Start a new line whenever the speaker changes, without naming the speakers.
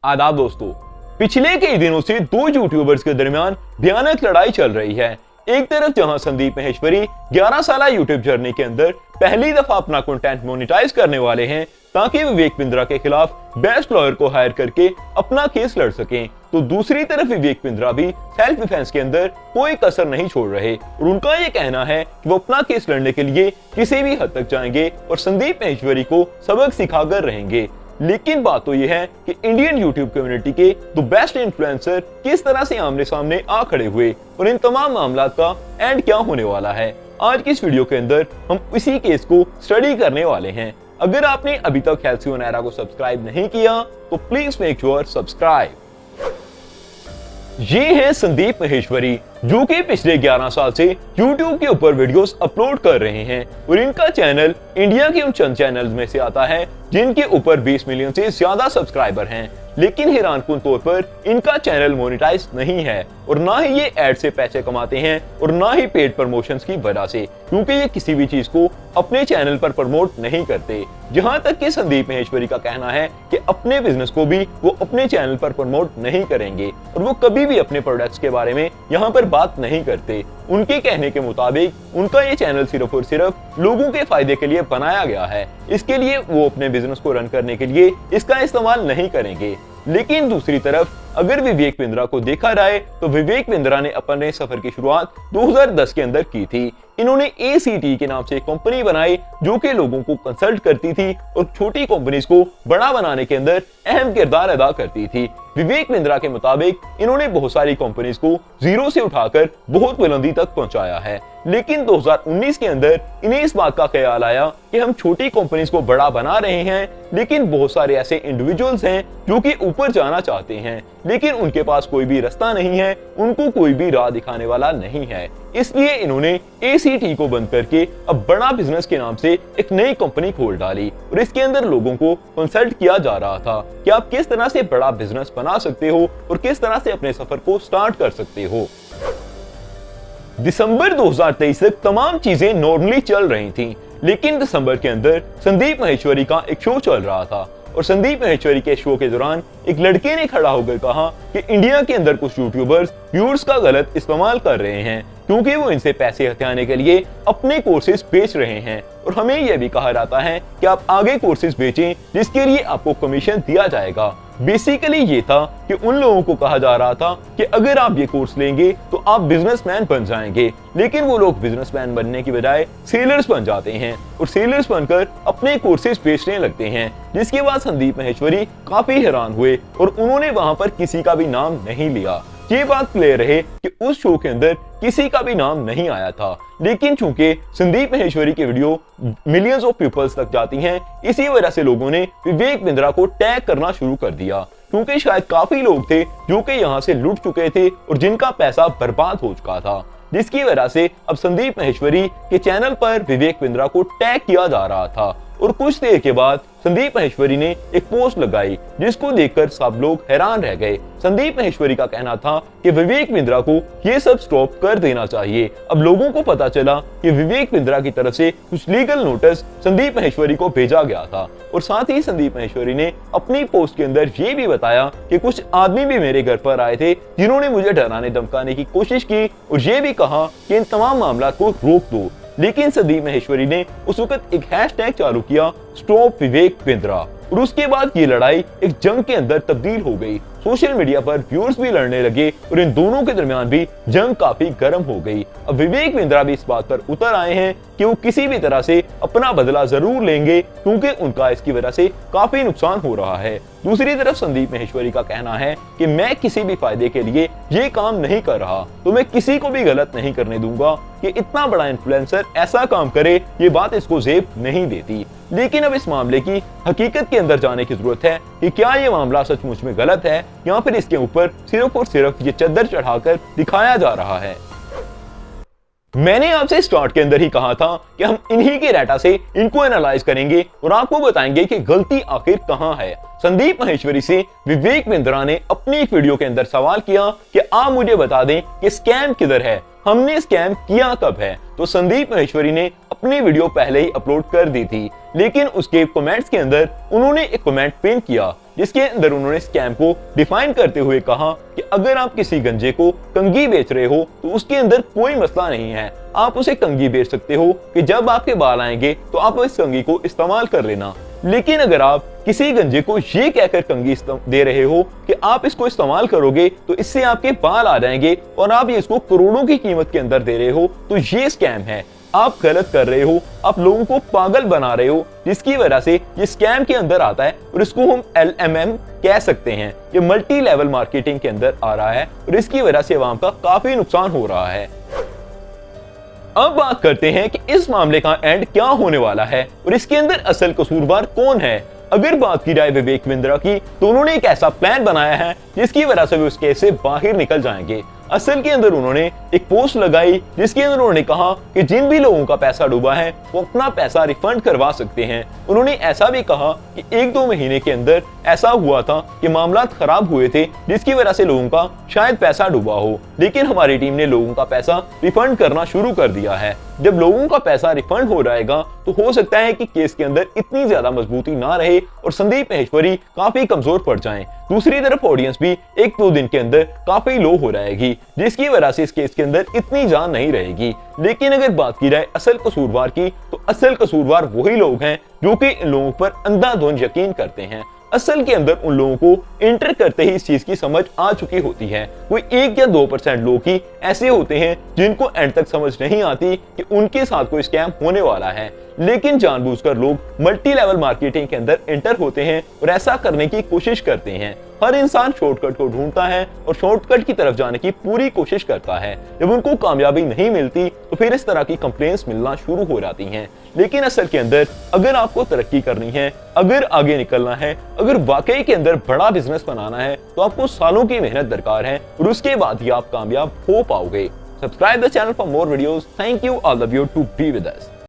आदाब दोस्तों, पिछले कई दिनों से दो यूट्यूबर्स के दरमियान भयानक लड़ाई चल रही है। एक तरफ जहां संदीप महेश्वरी 11 साल यूट्यूब जर्नी के अंदर पहली दफा अपना कंटेंट मोनेटाइज करने वाले हैं ताकि विवेक बिंद्रा के खिलाफ बेस्ट लॉयर को हायर करके अपना केस लड़ सकें, तो दूसरी तरफ विवेक बिंद्रा भी सेल्फ डिफेंस के अंदर कोई कसर नहीं छोड़ रहे और उनका ये कहना है कि वो अपना केस लड़ने के लिए किसी भी हद तक जाएंगे और संदीप महेश्वरी को सबक सिखाकर रहेंगे। लेकिन बात तो यह है कि इंडियन यूट्यूब कम्युनिटी के दो बेस्ट इन्फ्लुएंसर किस तरह से आमने सामने आ खड़े हुए और इन तमाम मामला का एंड क्या होने वाला है, आज की इस वीडियो के अंदर हम इसी केस को स्टडी करने वाले हैं। अगर आपने अभी तक हेल्सी ऑन एरा को सब्सक्राइब नहीं किया तो प्लीज मेक श्योर सब्सक्राइब। ये है संदीप महेश्वरी जो कि पिछले 11 साल से YouTube के ऊपर वीडियोस अपलोड कर रहे हैं और इनका चैनल इंडिया के उन चंद चैनल्स में से आता है जिनके ऊपर 20 मिलियन से ज्यादा सब्सक्राइबर हैं। लेकिन हैरानकुन तौर पर इनका चैनल मोनेटाइज नहीं है और ना ही ये एड से पैसे कमाते हैं और ना ही पेड प्रमोशंस की वजह से, क्योंकि ये किसी भी चीज को अपने चैनल पर प्रमोट नहीं करते। जहां तक कि संदीप महेश्वरी का कहना है कि अपने बिजनेस को भी वो अपने चैनल पर प्रमोट नहीं करेंगे और वो कभी भी अपने प्रोडक्ट्स के बारे में यहाँ पर बात नहीं करते। उनके कहने के मुताबिक उनका ये चैनल सिर्फ और सिर्फ लोगों के फायदे के लिए बनाया गया है, इसके लिए वो अपने बिजनेस को रन करने के लिए इसका इस्तेमाल नहीं करेंगे। लेकिन दूसरी तरफ अगर विवेक बिंद्रा को देखा जाए तो विवेक बिंद्रा ने अपने सफर की शुरुआत 2010 के अंदर की थी। इन्होंने ACT के नाम से एक कंपनी बनाई जो कि लोगों को कंसल्ट करती थी और छोटी कंपनीज को बड़ा बनाने के अंदर अहम किरदार अदा करती थी। विवेक बिंद्रा के मुताबिक इन्होंने बहुत सारी कंपनीज को जीरो से उठाकर बहुत बुलंदी तक पहुंचाया है। लेकिन 2019 के अंदर इन्हें इस बात का ख्याल आया कि हम छोटी कंपनीज को बड़ा बना रहे हैं, लेकिन बहुत सारे ऐसे इंडिविजुअल्स हैं जो कि ऊपर जाना चाहते हैं लेकिन उनके पास कोई भी रास्ता नहीं है, उनको कोई भी राह दिखाने वाला नहीं है। इसलिए इन्होंने ACT को बंद करके अब बड़ा बिजनेस के नाम से एक नई कंपनी खोल डाली और इसके अंदर लोगों को कंसल्ट किया जा रहा था कि आप किस तरह से बड़ा बिजनेस बना सकते हो और किस तरह से अपने सफर को स्टार्ट कर सकते हो। दिसंबर 2023 तक तमाम चीजें नॉर्मली चल रही थीं, लेकिन दिसंबर के अंदर संदीप महेश्वरी का एक शो चल रहा था और संदीप महेश्वरी के शो के दौरान एक लड़के ने खड़ा होकर कहा कि इंडिया के अंदर कुछ यूट्यूबर्स व्यूअर्स का गलत इस्तेमाल कर रहे हैं क्योंकि वो इनसे पैसे हथियाने के लिए अपने कोर्सेज बेच रहे हैं और हमें यह भी कहा जाता है कि आप आगे कोर्सेज बेचें जिसके लिए आपको कमीशन दिया जाएगा। बेसिकली ये था कि उन लोगों को कहा जा रहा था कि अगर आप ये कोर्स लेंगे तो आप बिजनेसमैन बन जाएंगे, लेकिन वो लोग बिजनेसमैन बनने की बजाय सेलर्स बन जाते हैं और सेलर्स बनकर अपने कोर्सेज बेचने लगते हैं। जिसके बाद संदीप महेश्वरी काफी हैरान हुए और उन्होंने वहां पर किसी का भी नाम नहीं लिया। ये बात क्लियर रहे कि उस शो के अंदर किसी का भी नाम नहीं आया था, लेकिन चूंकि संदीप महेश्वरी की वीडियो मिलियंस ऑफ पीपल्स तक जाती हैं, इसी वजह से लोगों ने विवेक बिंद्रा को टैग करना शुरू कर दिया क्योंकि शायद काफी लोग थे जो कि यहाँ से लुट चुके थे और जिनका पैसा बर्बाद हो चुका था, जिसकी वजह से अब संदीप महेश्वरी के चैनल पर विवेक बिंद्रा को टैग किया जा रहा था। और कुछ देर के बाद संदीप महेश्वरी ने एक पोस्ट लगाई जिसको देखकर सब लोग हैरान रह गए। संदीप महेश्वरी का कहना था कि विवेक बिंद्रा को ये सब स्टॉप कर देना चाहिए। अब लोगों को पता चला कि विवेक बिंद्रा की तरफ से कुछ लीगल नोटिस संदीप महेश्वरी को भेजा गया था और साथ ही संदीप महेश्वरी ने अपनी पोस्ट के अंदर ये भी बताया कि कुछ आदमी भी मेरे घर पर आए थे जिन्होंने मुझे डराने धमकाने की कोशिश की और ये भी कहा कि इन तमाम मामला को रोक दो। लेकिन संदीप महेश्वरी ने उस वक्त एक हैशटैग चालू किया, स्टॉप विवेक बिंद्रा, और उसके बाद ये लड़ाई एक जंग के अंदर तब्दील हो गई। सोशल मीडिया पर व्यूअर्स भी लड़ने लगे और इन दोनों के दरमियान भी जंग काफी गर्म हो गई। अब विवेक बिंद्रा भी इस बात पर उतर आए हैं कि वो किसी भी तरह से अपना बदला जरूर लेंगे क्योंकि उनका इसकी वजह से काफी नुकसान हो रहा है। दूसरी तरफ संदीप महेश्वरी का कहना है कि मैं किसी भी फायदे के लिए ये काम नहीं कर रहा, तो मैं किसी को भी गलत नहीं करने दूंगा कि इतना बड़ा इन्फ्लुएंसर ऐसा काम करे, ये बात इसको जेब नहीं देती। लेकिन अब इस मामले की हकीकत के अंदर जाने की जरूरत है कि क्या ये मामला सचमुच में गलत है या फिर इसके ऊपर सिर्फ और सिर्फ ये चद्दर चढ़ाकर दिखाया जा रहा है। मैंने आपसे स्टार्ट के अंदर ही कहा था कि हम इन्हीं के डाटा से इनको एनालाइज करेंगे और आपको बताएंगे कि गलती आखिर कहां है। संदीप महेश्वरी से विवेक बिंद्रा ने अपनी एक वीडियो के अंदर सवाल किया कि आप मुझे बता दें कि स्कैम किधर है, हमने स्कैम किया कब है। तो संदीप माहेश्वरी ने अपनी वीडियो पहले ही अपलोड कर दी थी, लेकिन उसके कमेंट्स के अंदर उन्होंने एक कमेंट पिन किया जिसके अंदर उन्होंने स्कैम को डिफाइन करते हुए कहा कि अगर आप किसी गंजे को कंघी बेच रहे हो तो उसके अंदर कोई मसला नहीं है, आप उसे कंघी बेच सकते हो कि जब आपके बाल आएंगे तो आप इस कंघी को इस्तेमाल कर लेना। लेकिन अगर आप किसी गंजे को ये कहकर कंघी दे रहे हो कि आप इसको इस्तेमाल करोगे तो इससे आपके बाल आ जाएंगे और आप ये इसको करोड़ों की कीमत के अंदर दे रहे हो, तो ये स्कैम है, आप गलत कर रहे हो, आप लोगों को पागल बना रहे हो, जिसकी वजह से ये स्कैम के अंदर आता है और इसको हम LMM कह सकते हैं। ये मल्टी लेवल मार्केटिंग के अंदर आ रहा है और इसकी वजह से अवाम का काफी नुकसान हो रहा है। अब बात करते हैं कि इस मामले का एंड क्या होने वाला है और इसके अंदर असल कसूरवार कौन है। अगर बात की जाए विवेक बिंद्रा की तो उन्होंने एक ऐसा प्लान बनाया है जिसकी वजह से वे उस केस से बाहर निकल जाएंगे। असल के अंदर उन्होंने एक पोस्ट लगाई जिसके अंदर उन्होंने कहा कि जिन भी लोगों का पैसा डूबा है वो अपना पैसा रिफंड करवा सकते हैं। उन्होंने ऐसा भी कहा कि 1-2 महीने के अंदर ऐसा हुआ था कि मामला खराब हुए थे जिसकी वजह से लोगों का शायद पैसा डूबा हो, लेकिन हमारी टीम ने लोगों का पैसा रिफंड करना शुरू कर दिया है। जब लोगों का पैसा रिफंड हो जाएगा तो हो सकता है कि केस के अंदर इतनी ज्यादा मजबूती ना रहे और संदीप माहेश्वरी काफी कमजोर पड़ जाएं। दूसरी तरफ ऑडियंस भी 1-2 दिन के अंदर काफी लो हो जाएगी, जिसकी वजह से इस केस के अंदर इतनी जान नहीं रहेगी। लेकिन अगर बात की जाए असल कसूरवार की तो असल कसूरवार वही लोग हैं जो कि इन लोगों पर अंधाधुंध यकीन करते हैं। असल के अंदर उन लोगों को इंटर करते ही इस चीज की समझ आ चुकी होती है। कोई 1 या 2% लोग ही ऐसे होते हैं जिनको एंड तक समझ नहीं आती कि उनके साथ कोई स्कैम होने वाला है, लेकिन जानबूझकर लोग मल्टी लेवल मार्केटिंग के अंदर एंटर होते हैं और ऐसा करने की कोशिश करते हैं। हर इंसान शॉर्टकट को ढूंढता है और शॉर्टकट की तरफ जाने की पूरी कोशिश करता है। जब उनको कामयाबी नहीं मिलती तो फिर इस तरह की कंप्लेंट्स मिलना शुरू हो जाती हैं। लेकिन असल के अंदर अगर आपको तरक्की करनी है, अगर आगे निकलना है, अगर वाकई के अंदर बड़ा बिजनेस बनाना है तो आपको सालों की मेहनत दरकार है और उसके बाद ही आप कामयाब हो पाओगे। Subscribe the channel for more videos. Thank you, all of you to be with us.